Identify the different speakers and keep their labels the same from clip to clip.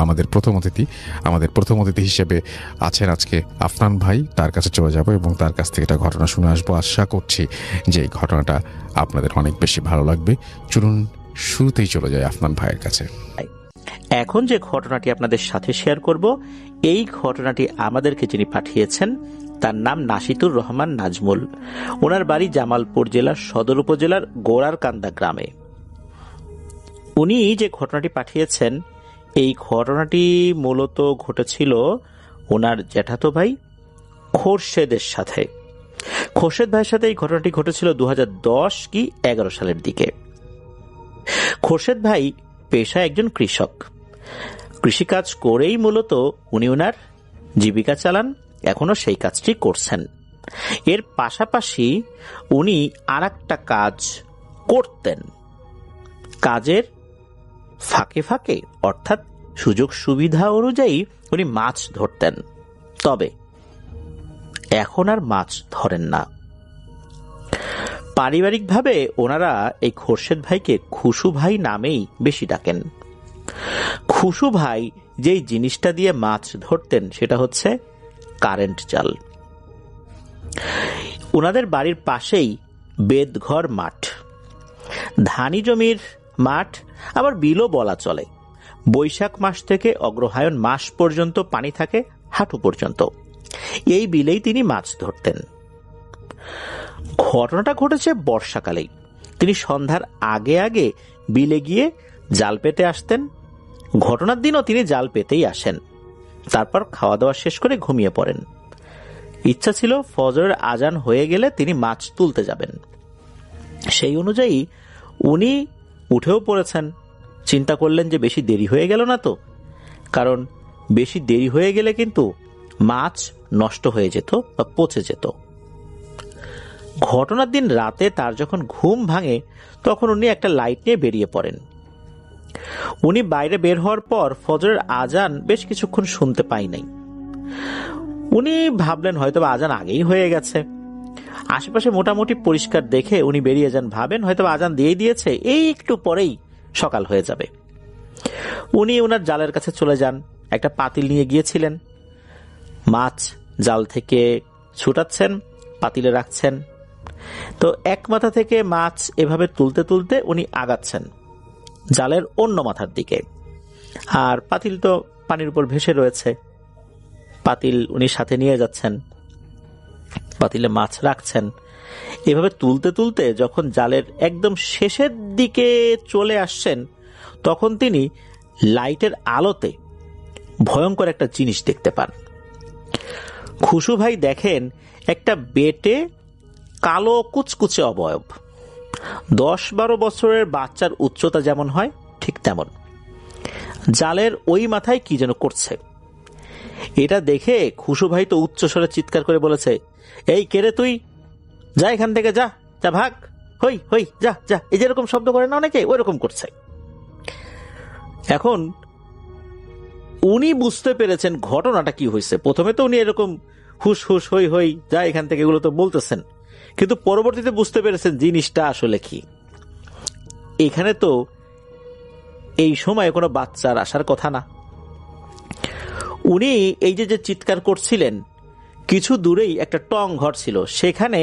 Speaker 1: আমাদের প্রথম অতিথি হিসেবে আছেন আজকে আফনান ভাই। তার কাছে চলে যাব এবং তার কাছ থেকে একটা ঘটনা শুনে আসবো। আশা করছি যে এই ঘটনাটা আপনাদের অনেক বেশি ভালো লাগবে। চলুন শুরুতেই চলে যায় আফনান ভাইয়ের কাছে।
Speaker 2: এখন যে ঘটনাটি আপনাদের সাথে শেয়ার করব, এই ঘটনাটি আমাদেরকে যিনি পাঠিয়েছেন তার নাম নাশিতুর রহমান নাজমুল। ওনার বাড়ি জামালপুর জেলার সদর উপজেলার গোড়ারকান্দা গ্রামে। উনি যে ঘটনাটি পাঠিয়েছেন, এই ঘটনাটি মূলত ঘটেছিল ওনার জ্যাঠাতো ভাই খোরশেদের সাথে। খোরশেদ ভাইয়ের সাথে এই ঘটনাটি ঘটেছিল 2010 কি 11 সালের দিকে। খোরশেদ ভাই পেশায় একজন কৃষক। কৃষিকাজ করেই মূলত উনি ওনার জীবিকা চালান, এখনো সেই কাজটি করছেন। এর পাশাপাশি উনি আর একটা কাজ করতেন। কাজের ফাঁকে ফাঁকে অর্থাৎ সুযোগ সুবিধা অনুযায়ী উনি মাছ ধরতেন, তবে এখন আর মাছ ধরেন না। পারিবারিকভাবে ওনারা এই খোরশেদ ভাইকে খুশু ভাই নামেই বেশি ডাকেন। খুশু ভাই যেই জিনিসটা দিয়ে মাছ ধরতেন সেটা হচ্ছে কারেন্ট জাল। ওনাদের বাড়ির পাশেই বেদঘর মাঠ, ধানি জমির মাঠ, আবার বিলও বলা চলে। বৈশাখ মাস থেকে অগ্রহায়ণ মাস পর্যন্ত পানি থাকে হাঁটু পর্যন্ত। এই বিলেই তিনি মাছ ধরতেন। ঘটনাটা ঘটেছে বর্ষাকালেই। তিনি সন্ধ্যার আগে আগে বিলে গিয়ে জাল পেতে আসতেন। ঘটনার দিনও তিনি জাল পেতেই আসেন। তারপর খাওয়া দাওয়া শেষ করে ঘুমিয়ে পড়েন। ইচ্ছা ছিল ফজরের আজান হয়ে গেলে তিনি মাছ তুলতে যাবেন। সেই অনুযায়ী উনি উঠেও পড়েছেন। চিন্তা করলেন যে বেশি দেরি হয়ে গেল না তো, কারণ বেশি দেরি হয়ে গেলে কিন্তু মাছ নষ্ট হয়ে যেত বা পচে যেত। ঘটনার দিন রাতে তার যখন ঘুম ভাঙে তখন উনি একটা লাইট নিয়ে বেরিয়ে পড়েন। উনি বাইরে বের হওয়ার পর ফজরের আজান বেশ কিছুক্ষণ শুনতে পাই নাই। উনি ভাবলেন হয়তো আজান আগেই হয়ে গেছে। আশেপাশে মোটামুটি পরিষ্কার দেখে উনি বেরিয়ে যান, ভাবেন হয়তো আজান দিয়ে দিয়েছে, এই একটু পরেই সকাল হয়ে যাবে। উনি ওনার জালের কাছে চলে যান। একটা পাতিল নিয়ে গিয়েছিলেন। মাছ জাল থেকে ছুটাচ্ছেন, পাতিলে রাখছেন। তো এক মাথা থেকে মাছ এভাবে তুলতে তুলতে উনি আগাচ্ছেন জালের অন্য মাথার দিকে, আর পাতিল তো পানির উপর ভেসে রয়েছে। পাতিল উনি সাথে নিয়ে যাচ্ছেন, পাতিলে মাছ রাখছেন। এভাবে তুলতে তুলতে যখন জালের একদম শেষের দিকে চলে আসছেন তখন তিনি লাইটের আলোতে ভয়ঙ্কর একটা জিনিস দেখতে পান। খুশু ভাই দেখেন একটা বেটে কালো কুচকুচে অবয়ব, 10-12 বছরের বাচ্চার উচ্চতা যেমন হয় ঠিক তেমন, জালের ওই মাথায় কি যেন করছে। এটা দেখে খুশু ভাই তো উচ্চস্বরে চিৎকার করে বলেছে, এই কেরে তুই, যা এখান থেকে, যা যা ভাগ, হই হই যা যা। এই যেরকম শব্দ করে না অনেকে, ওই রকম করছে। এখন উনি বুঝতে পেরেছেন ঘটনাটা কি হয়েছে। প্রথমে তো উনি এরকম হুস হুস হই হই যা এখান থেকে এগুলো তো বলতেছেন, কিন্তু পরবর্তীতে বুঝতে পেরেছেন জিনিসটা আসলে কি। এখানে তো এই সময় কোনো বাচ্চার আসার কথা না। উনি এই যে চিৎকার করছিলেন, কিছু দূরেই একটা টং ঘর ছিল, সেখানে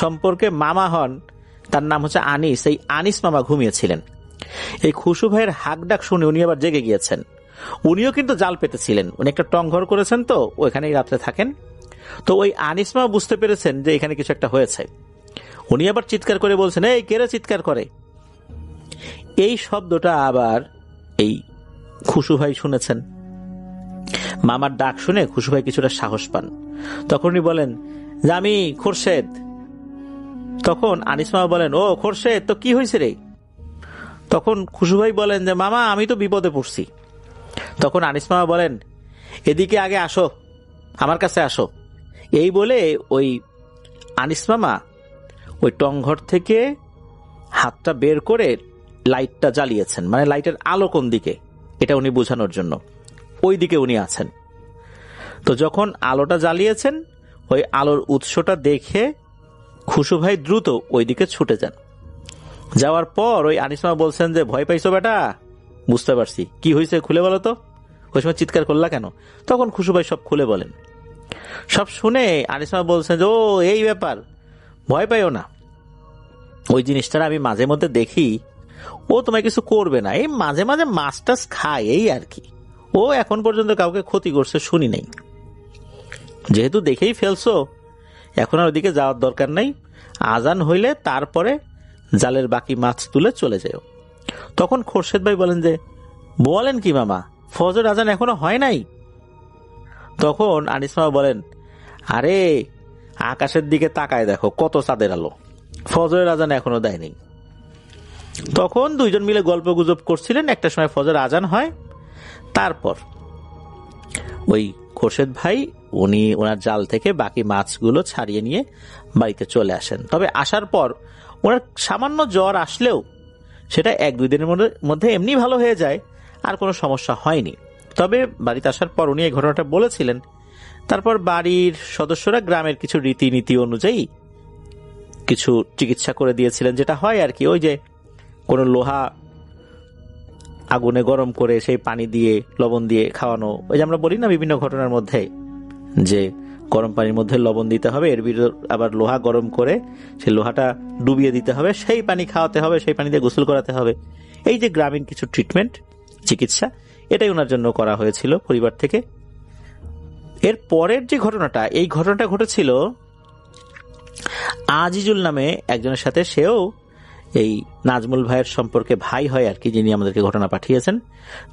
Speaker 2: সম্পর্কে মামা হন, তার নাম হচ্ছে আনিস। এই আনিস মামা ঘুমিয়েছিলেন। এই খুশু ভাইয়ের হাক ডাক শুনে উনি আবার জেগে গিয়েছেন। উনিও কিন্তু জাল পেতেছিলেন। উনি একটা টং ঘর করেছেন, তো ওইখানেই রাত্রে থাকেন। তো ওই আনিস মামা বুঝতে পেরেছেন যে এখানে কিছু একটা হয়েছে। উনি আবার চিৎকার করে বলছেন, এই কেরা চিৎকার করে। এই শব্দটা আবার এই খুশু ভাই শুনেছেন। মামার ডাক শুনে খুশু ভাই কিছুটা সাহস পান। তখন উনি বলেন যে আমি খোরশেদ। তখন আনিস মামা বলেন, ও খোরশেদ, তো কি হয়েছে রে? তখন খুশু ভাই বলেন যে মামা আমি তো বিপদে পড়ছি। তখন আনিস মামা বলেন, এদিকে আগে আসো, আমার কাছে আসো। এই বলে ওই আনিস মামা ওই টংঘর থেকে হাতটা বের করে লাইটটা জ্বালিয়েছেন, মানে লাইটের আলো কোন দিকে এটা উনি বোঝানোর জন্য। ওই দিকে উনি আছেন। তো যখন আলোটা জ্বালিয়েছেন, ওই আলোর উৎসটা দেখে খুশু ভাই দ্রুত ওই দিকে ছুটে যান। যাওয়ার পর ওই আনিস মামা বলছেন যে ভয় পাইছো বেটা? বুঝতে পারছি, কি হয়েছে খুলে বলো তো। ওই সময় চিৎকার করলা কেন? তখন খুশু ভাই সব খুলে বলেন। সব শুনে আনিসমা বলছেন যে ও এই ব্যাপার, ভয় পাইও না, ওই জিনিসটা আমি মাঝে মধ্যে দেখি, ও তোমায় কিছু করবে না, এই মাঝে মাঝে মাছ টাছ খায় এই আর কি, ও এখন পর্যন্ত কাউকে ক্ষতি করছে শুনি নাই, যেহেতু দেখেই ফেলছো এখন আর ওদিকে যাওয়ার দরকার নাই, আজান হইলে তারপরে জালের বাকি মাছ তুলে চলে যাও। তখন খোরশেদ ভাই বলেন যে বলেন কি মামা, ফজর আজান এখনো হয় নাই? তখন আনিসমা বলেন আরে আকাশের দিকে তাকায় দেখো কত চাঁদের আলো, ফজরের আজান এখনো দেয়নি। তখন দুইজন মিলে গল্প গুজব করছিলেন, একটা সময় ফজর আজান হয়। তারপর ওই খোরশেদ ভাই উনি ওনার জাল থেকে বাকি মাছগুলো ছাড়িয়ে নিয়ে বাড়িতে চলে আসেন। তবে আসার পর ওনার সামান্য জ্বর আসলেও সেটা 1-2 দিনের মধ্যে এমনি ভালো হয়ে যায়, আর কোনো সমস্যা হয়নি। তবে বাড়িতে আসার পর উনি এই ঘটনাটা বলেছিলেন। তারপর বাড়ির সদস্যরা গ্রামের কিছু রীতিনীতি অনুযায়ী কিছু চিকিৎসা করে দিয়েছিলেন, যেটা হয় আর কি, ওই যে কোনো লোহা আগুনে গরম করে সেই পানি দিয়ে লবণ দিয়ে খাওয়ানো, ওই যে আমরা বলি না বিভিন্ন ঘটনার মধ্যে যে গরম পানির মধ্যে লবণ দিতে হবে, এর ভিতর আবার লোহা গরম করে সেই লোহাটা ডুবিয়ে দিতে হবে, সেই পানি খাওয়াতে হবে, সেই পানি দিয়ে গোসল করাতে হবে। এই যে গ্রামীণ কিছু ট্রিটমেন্ট চিকিৎসা, এটাই ওনার জন্য করা হয়েছিল পরিবার থেকে। এর পরের যে ঘটনাটা, এই ঘটনাটা ঘটেছিল আজিজুল নামে একজনের সাথে, সেও এই নাজমুল ভাইয়ের সম্পর্কে ভাই হয় আর কি, যিনি আমাদেরকে ঘটনা পাঠিয়েছেন।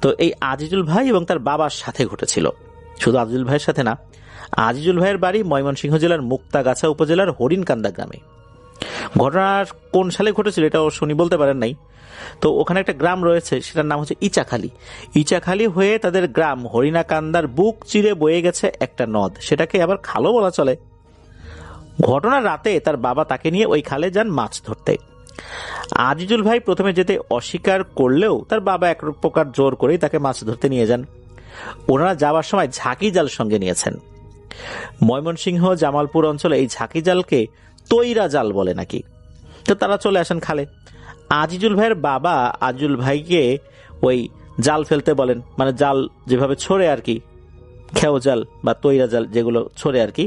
Speaker 2: তো এই আজিজুল ভাই এবং তার বাবার সাথে ঘটেছিল। শুধু আজিজুল ভাইয়ের সাথে না, আজিজুল ভাইয়ের বাড়ি ময়মনসিংহ জেলার মুক্তাগাছা উপজেলার হরিণকান্দা গ্রামে। ঘটনার কোন সালে ঘটেছিল এটাও শুনি বলতে পারেন নাই। তো ওখানে একটা গ্রাম রয়েছে, সেটার নাম হচ্ছে ইচাখালী। ইচাখালী হয়ে তাদের গ্রাম হরিণাকান্দার বুক চিরে বয়ে গেছে একটা নদ, সেটাকে আবার খালও বলা চলে। ঘটনার রাতে তার বাবা তাকে নিয়ে ওই খালে যান মাছ ধরতে। আজিজুল ভাই প্রথমে যেতে অস্বীকার করলেও তার বাবা এক প্রকার জোর করেই তাকে মাছ ধরতে নিয়ে যান। ওনারা যাওয়ার সময় ঝাঁকি জাল সঙ্গে নিয়েছেন। ময়মনসিংহ জামালপুর অঞ্চলে এই ঝাঁকি জালকে তৈরা জাল বলে নাকি। তো তারা চলে আসেন খালে। আজিজুল ভাইয়ের বাবা আজিজুল ভাইকে ওই জাল ফেলতে বলেন, মানে জাল যেভাবে ছড়ে আর কি, খেও জাল বা তৈরা জাল যেগুলো ছড়ে আর কি,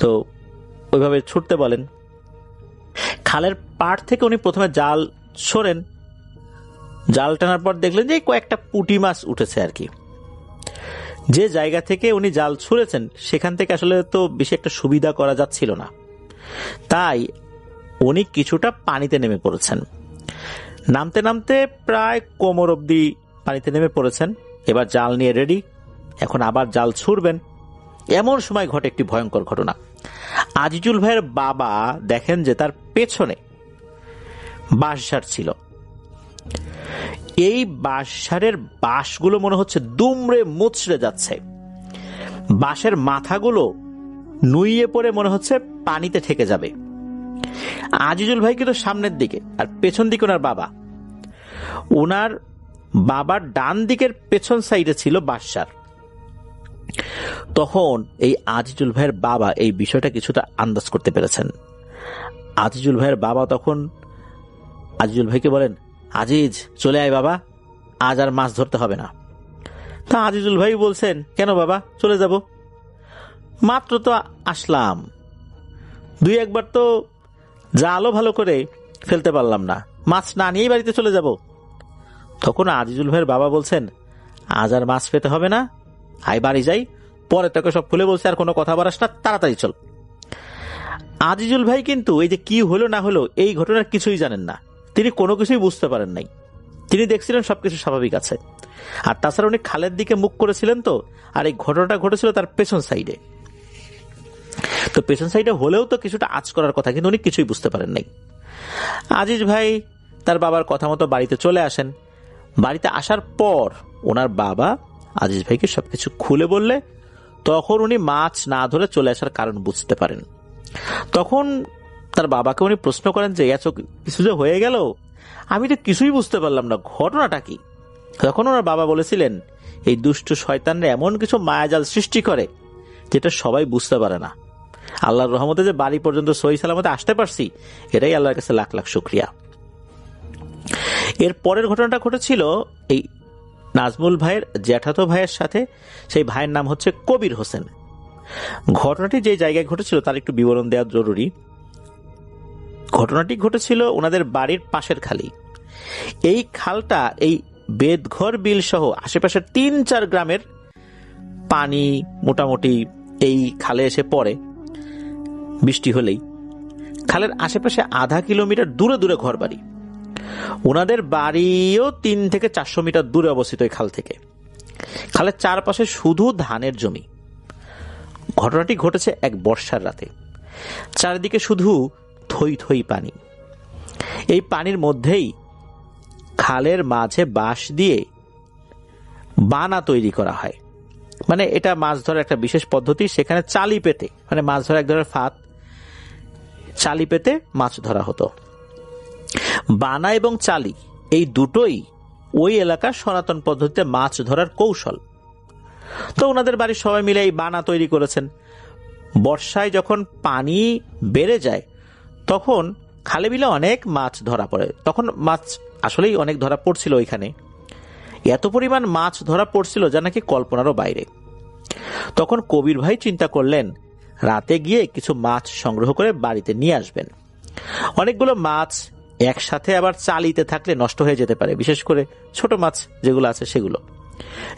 Speaker 2: তো ওইভাবে ছুটতে বলেন। খালের পাড় থেকে উনি প্রথমে জাল ছড়েন, জাল টানার পর দেখলেন যে কয়েকটা পুঁটি মাছ উঠেছে আর কি। যে জায়গা থেকে উনি জাল ছুঁড়েছেন সেখান থেকে আসলে তো বেশি একটা সুবিধা করা যাচ্ছিল না, তাই উনি কিছুটা পানিতে নেমে পড়েছেন। নামতে নামতে প্রায় কোমর অবধি পানিতে নেমে পড়েছেন। এবার জাল নিয়ে রেডি, এখন আবার জাল ছুড়বেন। এমন সময় ঘটে একটি ভয়ঙ্কর ঘটনা। আজিজুল ভাইয়ের বাবা দেখেন যে তার পেছনে বাঁশঝাড় ছিল। এই বাঁশঝাড়ের বাঁশগুলো মনে হচ্ছে দুমড়ে মুচড়ে যাচ্ছে, বাঁশের মাথাগুলো নুইয়ে পড়ে মনে হচ্ছে পানিতে ঠেকে যাবে। আজিজুল ভাই কিন্তু সামনের দিকে, আর পেছন দিকে ওনার বাবা। ওনার বাবার ডান দিকের পেছন সাইডে ছিল বাঁশঝাড়। তখন এই আজিজুল ভাইয়ের বাবা এই বিষয়টা কিছুটা আন্দাজ করতে পেরেছেন। আজিজুল ভাইয়ের বাবা তখন আজিজুল ভাইকে বলেন, আজিজ চলে আয় বাবা, আজ আর মাছ ধরতে হবে না। তা আজিজুল ভাই বলছেন, কেন বাবা চলে যাব, মাত্র তো আসলাম, 2-1 বার তো জালও ভালো করে ফেলতে পারলাম না, মাছ না নিয়েই বাড়িতে চলে যাব। তখন আজিজুল ভাইয়ের বাবা বলছেন, আজ আর মাছ পেতে হবে না, আয় বাড়ি যাই, পরে তোকে সব খুলে বলছে, আর কোনো কথা বাড়াস না, তাড়াতাড়ি চল। আজিজুল ভাই কিন্তু এই যে কি হলো না হলো এই ঘটনার কিছুই জানেন না, তিনি কোনো কিছুই বুঝতে পারেন নাই। তিনি দেখছিলেন সবকিছু স্বাভাবিক আছে। আর তাছাড়া উনি খালের দিকে মুখ করেছিলেন তো, আর এই ঘটনাটা ঘটেছিল তার পেছন সাইডে। তো পেছন সাইডে হলেও তো কিছুটা আঁচ করার কথা, কিন্তু উনি কিছুই বুঝতে পারেন নাই। আজিজ ভাই তার বাবার কথা মতো বাড়িতে চলে আসেন। বাড়িতে আসার পর ওনার বাবা আজিজ ভাইকে সবকিছু খুলে বললে তখন উনি মাছ না ধরে চলে আসার কারণ বুঝতে পারেন। তখন তার বাবাকে উনি প্রশ্ন করেন যে এত কিছু যে হয়ে গেল, আমি তো কিছুই বুঝতে পারলাম না, ঘটনাটা কি? তখন ওনার বাবা বলেছিলেন, এই দুষ্ট শয়তানরা এমন কিছু মায়াজাল সৃষ্টি করে যেটা সবাই বুঝতে পারে না। আল্লাহর রহমতে যে বাড়ি পর্যন্ত সহি সালামতে আসতে পারছি, এটাই আল্লাহর কাছে লাখ লাখ শুকরিয়া। এর পরের ঘটনাটা ঘটেছিল এই নাজমুল ভাইয়ের জ্যাঠাতো ভাইয়ের সাথে। সেই ভাইয়ের নাম হচ্ছে কবির হোসেন। ঘটনাটি যে জায়গায় ঘটেছিল তার একটু বিবরণ দেওয়া জরুরি। ঘটনাটি ঘটেছিল ওনাদের বাড়ির পাশের খালি। এই খালটা এই বেদঘর বিল সহ আশেপাশের 3-4 গ্রামের পানি মোটামুটি এই খালে এসে পড়ে বৃষ্টি হলেই। খালের আশেপাশে আধা কিলোমিটার দূরে দূরে ঘর বাড়ি। ওনাদের বাড়িও 3 থেকে 400 মিটার দূরে অবস্থিত এই খাল থেকে। খালের চারপাশে শুধু ধানের জমি। ঘটনাটি ঘটেছে এক বর্ষার রাতে। চারিদিকে শুধু থই থই পানি। এই পানির মধ্যেই খালের মাঝে বাঁশ দিয়ে বানা তৈরি করা হয়। মানে এটা মাছ ধরার একটা বিশেষ পদ্ধতি। সেখানে চালি পেতে, মানে মাছ ধরা এক ধরনের ফাঁদ, চালি পেতে মাছ ধরা হতো। বানা এবং চালি এই দুটোই ওই এলাকার সনাতন পদ্ধতিতে মাছ ধরার কৌশল। তো ওনাদের বাড়ির সবাই মিলে এই বানা তৈরি করেছেন। বর্ষায় যখন পানি বেড়ে যায় তখন খালে বিলে অনেক মাছ ধরা পড়ে। তখন মাছ আসলেই অনেক ধরা পড়ছিল ওইখানে। এত পরিমাণ মাছ ধরা পড়ছিল যা নাকি কল্পনারও বাইরে। তখন কবির ভাই চিন্তা করলেন রাতে গিয়ে কিছু মাছ সংগ্রহ করে বাড়িতে নিয়ে আসবেন। অনেকগুলো মাছ একসাথে আবার চালিতে থাকলে নষ্ট হয়ে যেতে পারে, বিশেষ করে ছোট মাছ যেগুলো আছে সেগুলো।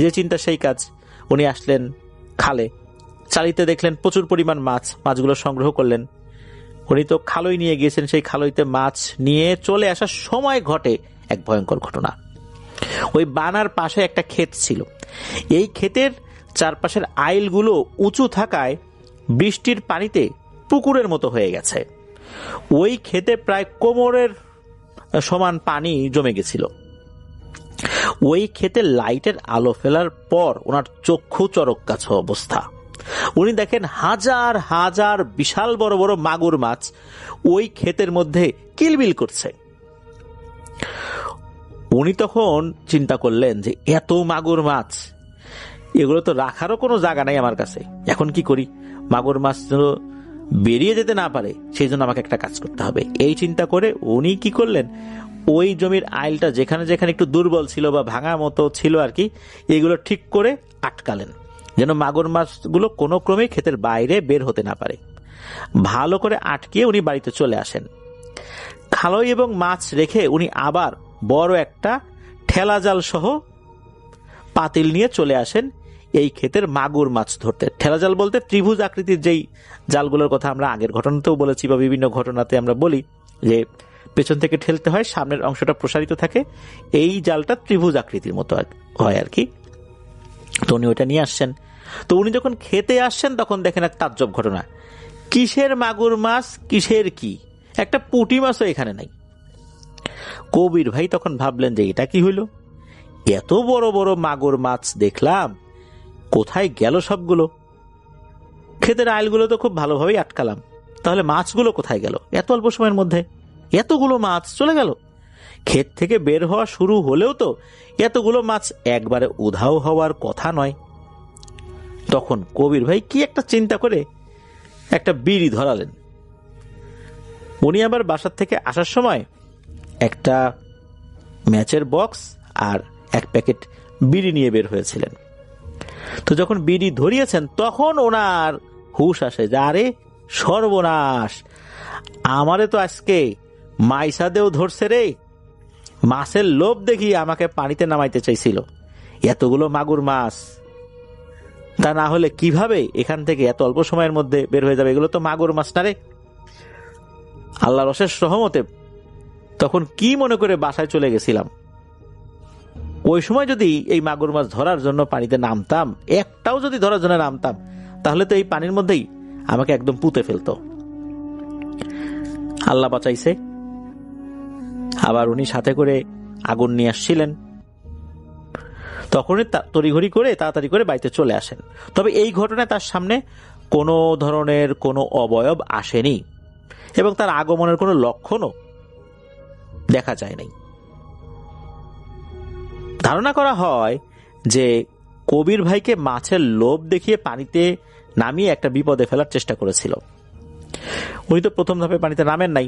Speaker 2: যে চিন্তা সেই কাজ। উনি আসলেন খালে, চালিতে দেখলেন প্রচুর পরিমাণ মাছ। মাছগুলো সংগ্রহ করলেন। উনি তো খালই নিয়ে গিয়েছেন। সেই খালইতে মাছ নিয়ে চলে আসার সময় ঘটে এক ভয়ঙ্কর ঘটনা। ওই বানার পাশে একটা ক্ষেত ছিল। এই ক্ষেতের চারপাশের আইলগুলো উঁচু থাকায় বৃষ্টির পানিতে পুকুরের মতো হয়ে গেছে। ওই ক্ষেতে প্রায় কোমরের সমান পানি জমে গেছিল। ওই ক্ষেতে লাইটের আলো ফেলার পর ওনার চক্ষু চরক গাছা অবস্থা। উনি দেখেন হাজার হাজার বিশাল বড় বড় মাগুর মাছ ওই ক্ষেতের মধ্যে কিলবিল করছে। উনি তখন চিন্তা করলেন যে এত মাগুর মাছ, এগুলো তো রাখারও কোনো জায়গা নাই আমার কাছে। এখন কি করি? মাগুর মাছ বেরিয়ে যেতে না পারে সেই জন্য আমাকে একটা কাজ করতে হবে। এই চিন্তা করে উনি কি করলেন, ওই জমির আইলটা যেখানে যেখানে একটু দুর্বল ছিল বা ভাঙা মতো ছিল আর কি, এগুলো ঠিক করে আটকালেন যেন মাগুর মাছগুলো কোনো ক্রমে ক্ষেতের বাইরে বের হতে না পারে। ভালো করে আটকিয়ে উনি বাড়িতে চলে আসেন। খালই এবং মাছ রেখে উনি আবার বড় একটা ঠেলা জাল সহ পাতিল নিয়ে চলে আসেন এই ক্ষেতের মাগুর মাছ ধরতে। ঠেলা জাল বলতে ত্রিভুজ আকৃতির যেই জালগুলোর কথা আমরা আগের ঘটনাতেও বলেছি বা বিভিন্ন ঘটনাতে আমরা বলি যে পেছন থেকে ঠেলতে হয়, সামনের অংশটা প্রসারিত থাকে। এই জালটা ত্রিভুজ আকৃতির মতো হয় আর কি। তো উনি ওটা নিয়ে আসছেন। তো উনি যখন খেতে আসছেন তখন দেখেন এক তাজ্জব ঘটনা। কিসের মাগুর মাছ, কিসের কি, একটা পুঁটি মাছও এখানে নাই। কবির ভাই তখন ভাবলেন যে এটা কি হইল, এত বড় বড় মাগুর মাছ দেখলাম, কোথায় গেল সবগুলো? ক্ষেতের আইলগুলো তো খুব ভালোভাবেই আটকালাম, তাহলে মাছগুলো কোথায় গেল? এত অল্প সময়ের মধ্যে এতগুলো মাছ চলে গেল। ক্ষেত থেকে বের হওয়া শুরু হলেও তো এতগুলো মাছ একবারে উধাও হওয়ার কথা নয়। তখন কবির ভাই কি একটা চিন্তা করে একটা বিড়ি ধরালেন। উনি আবার বাসার থেকে আসার সময় একটা ম্যাচের বক্স আর এক প্যাকেট বিড়ি নিয়ে বের হয়েছিলেন। তো যখন বিড়ি ধরিয়েছেন তখন ওনার হুশ আসে যে আরে সর্বনাশ, আমারে তো আজকে মাইসাদেও ধরছে রে। মাছের লোভ দেখি আমাকে পানিতে নামাইতে চাইছিল। এতগুলো মাগুর মাছ, তা না হলে কিভাবে এখান থেকে এত অল্প সময়ের মধ্যে বের হয়ে যাবে? এগুলো তো মাগুর মাছ না রে। আল্লাহর অশেষ রহমতে তখন কি মনে করে বাসায় চলে গেছিলাম। ওই সময় যদি এই মাগুর মাছ ধরার জন্য পানিতে নামতাম, একটাও যদি ধরার জন্য নামতাম, তাহলে তো এই পানির মধ্যেই আমাকে একদম পুঁতে ফেলতো। আল্লাহ বাঁচাইছে। আবার উনি সাথে করে আগুন নিয়ে আসছিলেন। তখনই তড়িঘড়ি করে তাড়াতাড়ি করে বাড়িতে চলে আসেন। তবে এই ঘটনায় তার সামনে কোনো ধরনের কোনো অবয়ব আসেনি এবং তার আগমনের কোনো লক্ষণও দেখা যায় নাই। ধারণা করা হয় যে কবির ভাইকে মাছের লোভ দেখিয়ে পানিতে নামিয়ে একটা বিপদে ফেলার চেষ্টা করেছিল। উনি তো প্রথম ধাপে পানিতে নামেন নাই,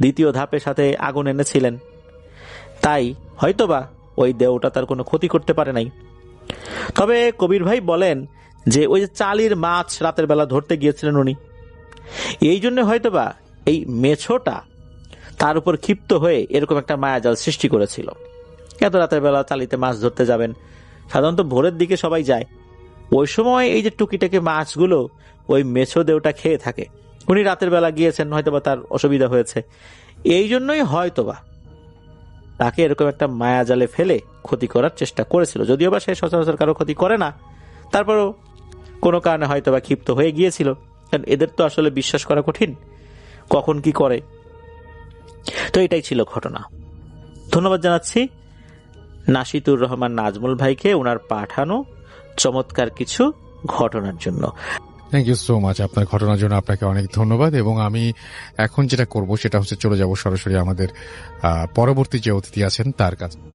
Speaker 2: দ্বিতীয় ধাপের সাথে আগুন এনেছিলেন। তাই হয়তোবা ওই দেওটা তার কোনো ক্ষতি করতে পারে নাই। তবে কবির ভাই বলেন যে ওই যে চালির মাছ রাতের বেলা ধরতে গিয়েছিলেন উনি, এই জন্য হয়তোবা এই মেছোটা তার উপর ক্ষিপ্ত হয়ে এরকম একটা মায়াজাল সৃষ্টি করেছিল। এত রাতের বেলা চালিতে মাছ ধরতে যাবেন, সাধারণত ভোরের দিকে সবাই যায়, ওই সময় এই যে টুকিটাকি মাছগুলো ওই মেছো দেওটা খেয়ে থাকে। উনি রাতের বেলা গিয়েছেন, হয়তোবা তার অসুবিধা হয়েছে, এই জন্যই হয়তোবা তাকে এরকম একটা মায়াজালে ফেলে ক্ষতি করার চেষ্টা করেছিল। যদিও বা সে সচরাচর কারো ক্ষতি করে না, তারপরও কোনো কারণে হয়তোবা ক্ষিপ্ত হয়ে গিয়েছিল। কারণ এদের তো আসলে বিশ্বাস করা কঠিন, কখন কি করে। তো এটাই ছিল ঘটনা। ধন্যবাদ জানাচ্ছি নাশিতুর রহমান নাজমুল ভাইকে ওনার পাঠানো চমৎকার কিছু ঘটনার জন্য।
Speaker 1: Thank you so much. আপনার ঘটনার জন্য আপনাকে অনেক ধন্যবাদ। এবং আমি এখন যেটা করব সেটা হচ্ছে চলে যাব সরাসরি আমাদের পরবর্তী যে অতিথি আছেন তার কাছে।